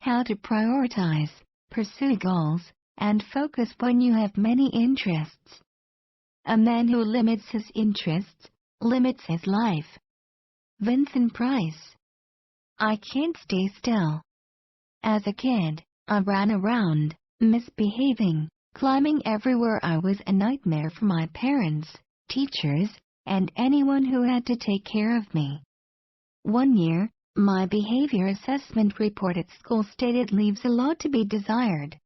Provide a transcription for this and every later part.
How to prioritize, pursue goals, and focus when you have many interests. A man who limits his interests, limits his life. Vincent Price. I can't stay still. As a kid, I ran around, misbehaving, climbing everywhere. I was a nightmare for my parents, teachers, and anyone who had to take care of me. One year, my behavior assessment report at school stated leaves a lot to be desired.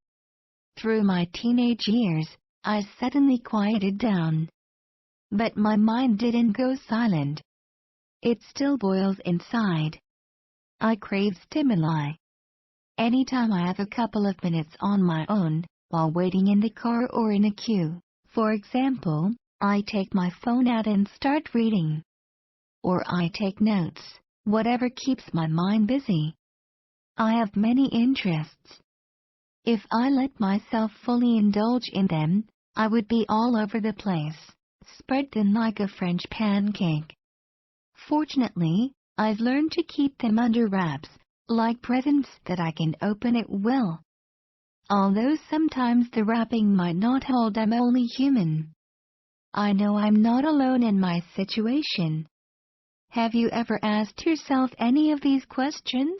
Through my teenage years, I suddenly quieted down. But my mind didn't go silent. It still boils inside. I crave stimuli. Anytime I have a couple of minutes on my own, while waiting in the car or in a queue, for example, I take my phone out and start reading. Or I take notes, whatever keeps my mind busy. I have many interests. If I let myself fully indulge in them, I would be all over the place, spread thin like a French pancake. Fortunately, I've learned to keep them under wraps, like presents that I can open at will. Although sometimes the wrapping might not hold, I'm only human. I know I'm not alone in my situation. Have you ever asked yourself any of these questions?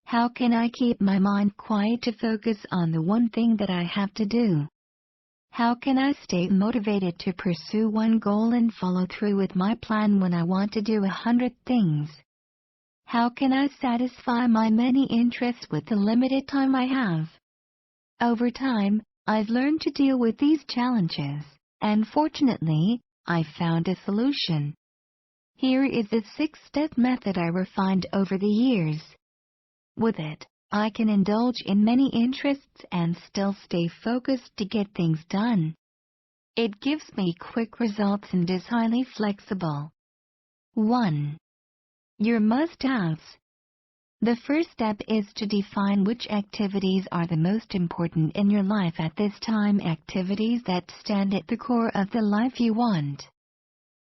How can I keep my mind quiet to focus on the one thing that I have to do? How can I stay motivated to pursue one goal and follow through with my plan when I want to do 100 things? How can I satisfy my many interests with the limited time I have? Over time, I've learned to deal with these challenges, and fortunately, I've found a solution. Here is the 6-step method I refined over the years. With it, I can indulge in many interests and still stay focused to get things done. It gives me quick results and is highly flexible. 1. Your must-haves. The first step is to define which activities are the most important in your life at this time, activities that stand at the core of the life you want.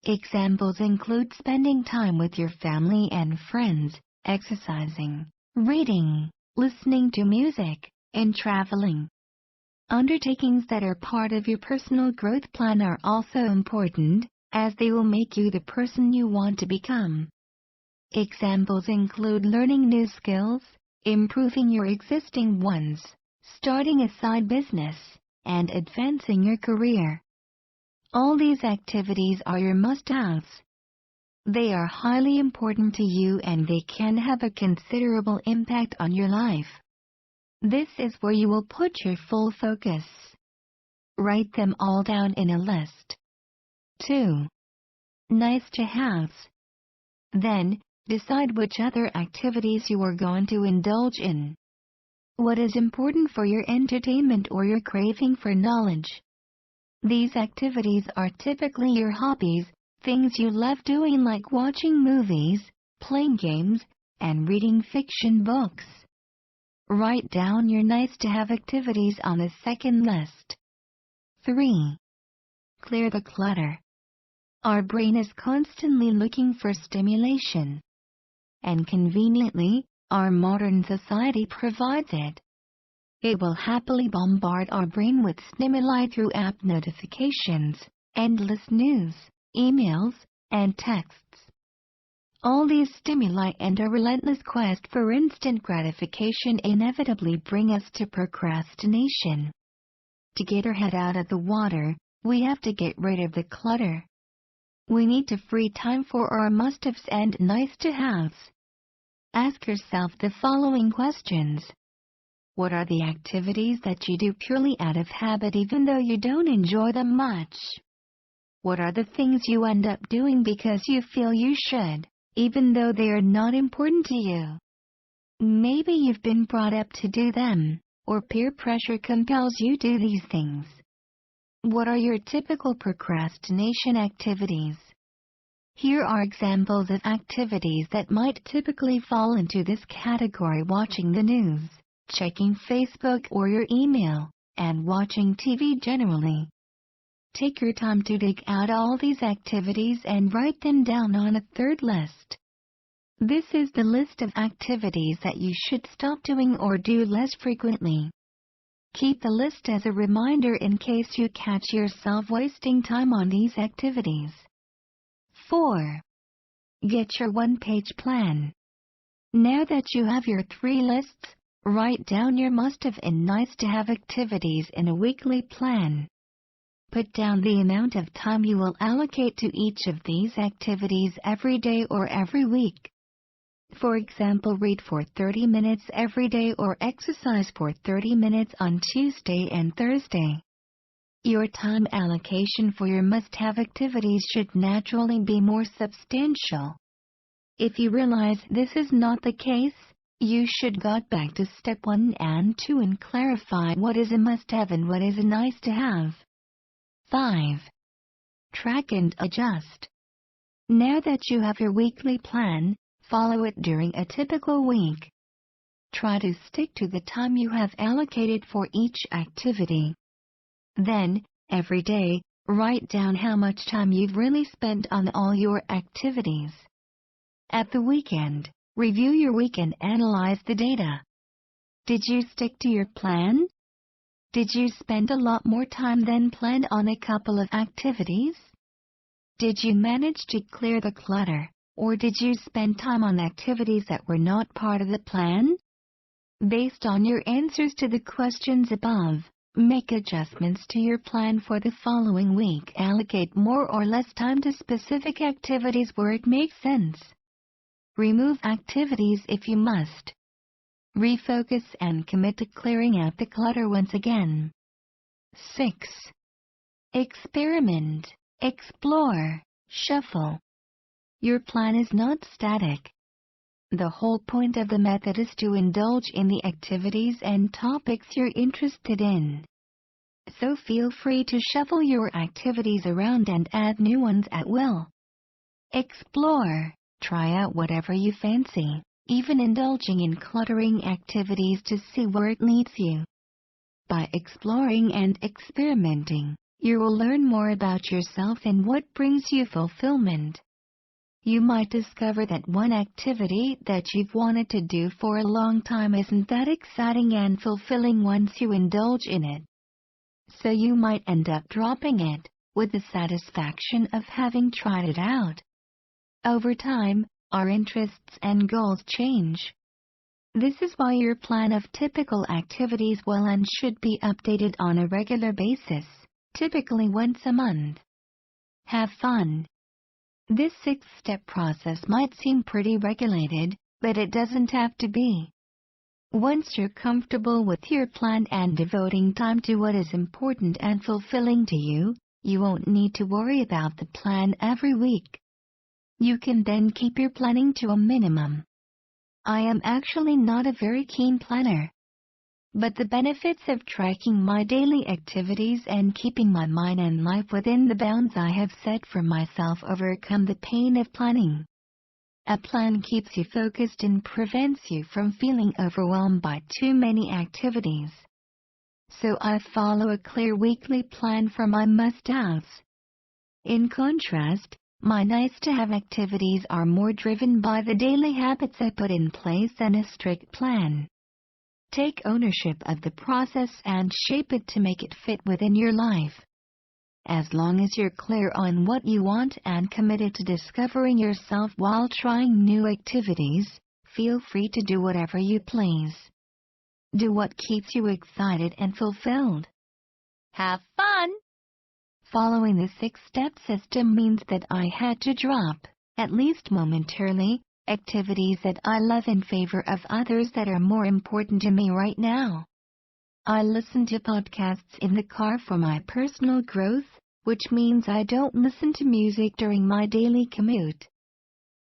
Examples include spending time with your family and friends, exercising, reading, listening to music, and traveling. Undertakings that are part of your personal growth plan are also important, as they will make you the person you want to become. Examples include learning new skills, improving your existing ones, starting a side business, and advancing your career. All these activities are your must-haves. They are highly important to you and they can have a considerable impact on your life. This is where you will put your full focus. Write them all down in a list. 2. Nice-to-haves. Then, decide which other activities you are going to indulge in. What is important for your entertainment or your craving for knowledge? These activities are typically your hobbies, things you love doing like watching movies, playing games, and reading fiction books. Write down your nice-to-have activities on the second list. 3. Clear the clutter. Our brain is constantly looking for stimulation. And conveniently, our modern society provides it. It will happily bombard our brain with stimuli through app notifications, endless news, emails, and texts. All these stimuli and a relentless quest for instant gratification inevitably bring us to procrastination. To get our head out of the water, we have to get rid of the clutter. We need to free time for our must-haves and nice-to-haves. Ask yourself the following questions. What are the activities that you do purely out of habit even though you don't enjoy them much? What are the things you end up doing because you feel you should, even though they are not important to you? Maybe you've been brought up to do them, or peer pressure compels you to do these things. What are your typical procrastination activities? Here are examples of activities that might typically fall into this category: watching the news, checking Facebook or your email, and watching TV generally. Take your time to dig out all these activities and write them down on a third list. This is the list of activities that you should stop doing or do less frequently. Keep the list as a reminder in case you catch yourself wasting time on these activities. 4. Get your one-page plan. Now that you have your 3 lists, write down your must-have and nice-to-have activities in a weekly plan. Put down the amount of time you will allocate to each of these activities every day or every week. For example, read for 30 minutes every day or exercise for 30 minutes on Tuesday and Thursday. Your time allocation for your must-have activities should naturally be more substantial. If you realize this is not the case, you should go back to step 1 and 2 and clarify what is a must-have and what is a nice-to-have. 5. Track and adjust. Now that you have your weekly plan, follow it during a typical week. Try to stick to the time you have allocated for each activity. Then, every day, write down how much time you've really spent on all your activities. At the weekend, review your week and analyze the data. Did you stick to your plan? Did you spend a lot more time than planned on a couple of activities? Did you manage to clear the clutter, or did you spend time on activities that were not part of the plan? Based on your answers to the questions above, make adjustments to your plan for the following week. Allocate more or less time to specific activities where it makes sense. Remove activities if you must. Refocus and commit to clearing out the clutter once again. 6. Experiment, explore, shuffle. Your plan is not static. The whole point of the method is to indulge in the activities and topics you're interested in. So feel free to shuffle your activities around and add new ones at will. Explore. Try out whatever you fancy, even indulging in cluttering activities to see where it leads you. By exploring and experimenting, you will learn more about yourself and what brings you fulfillment. You might discover that one activity that you've wanted to do for a long time isn't that exciting and fulfilling once you indulge in it. So you might end up dropping it, with the satisfaction of having tried it out. Over time, our interests and goals change. This is why your plan of typical activities will and should be updated on a regular basis, typically once a month. Have fun. This 6-step process might seem pretty regulated, but it doesn't have to be. Once you're comfortable with your plan and devoting time to what is important and fulfilling to you, you won't need to worry about the plan every week. You can then keep your planning to a minimum. I am actually not a very keen planner. But the benefits of tracking my daily activities and keeping my mind and life within the bounds I have set for myself overcome the pain of planning. A plan keeps you focused and prevents you from feeling overwhelmed by too many activities. So I follow a clear weekly plan for my must-haves. In contrast, my nice-to-have activities are more driven by the daily habits I put in place than a strict plan. Take ownership of the process and shape it to make it fit within your life. As long as you're clear on what you want and committed to discovering yourself while trying new activities, feel free to do whatever you please. Do what keeps you excited and fulfilled. Have fun! Following the 6-step system means that I had to drop, at least momentarily, activities that I love in favor of others that are more important to me right now. I listen to podcasts in the car for my personal growth, which means I don't listen to music during my daily commute.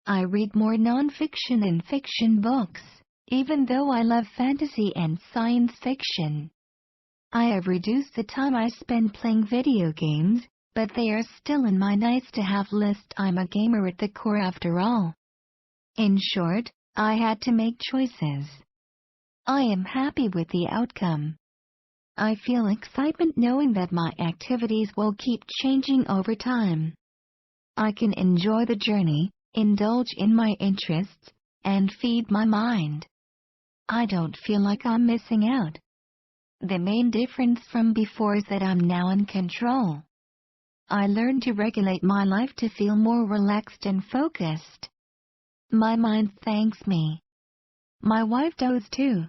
I read more non-fiction and fiction books, even though I love fantasy and science fiction. I have reduced the time I spend playing video games, but they are still in my nice-to-have list. I'm a gamer at the core after all. In short, I had to make choices. I am happy with the outcome. I feel excitement knowing that my activities will keep changing over time. I can enjoy the journey, indulge in my interests, and feed my mind. I don't feel like I'm missing out. The main difference from before is that I'm now in control. I learned to regulate my life to feel more relaxed and focused. My mind thanks me. My wife does too.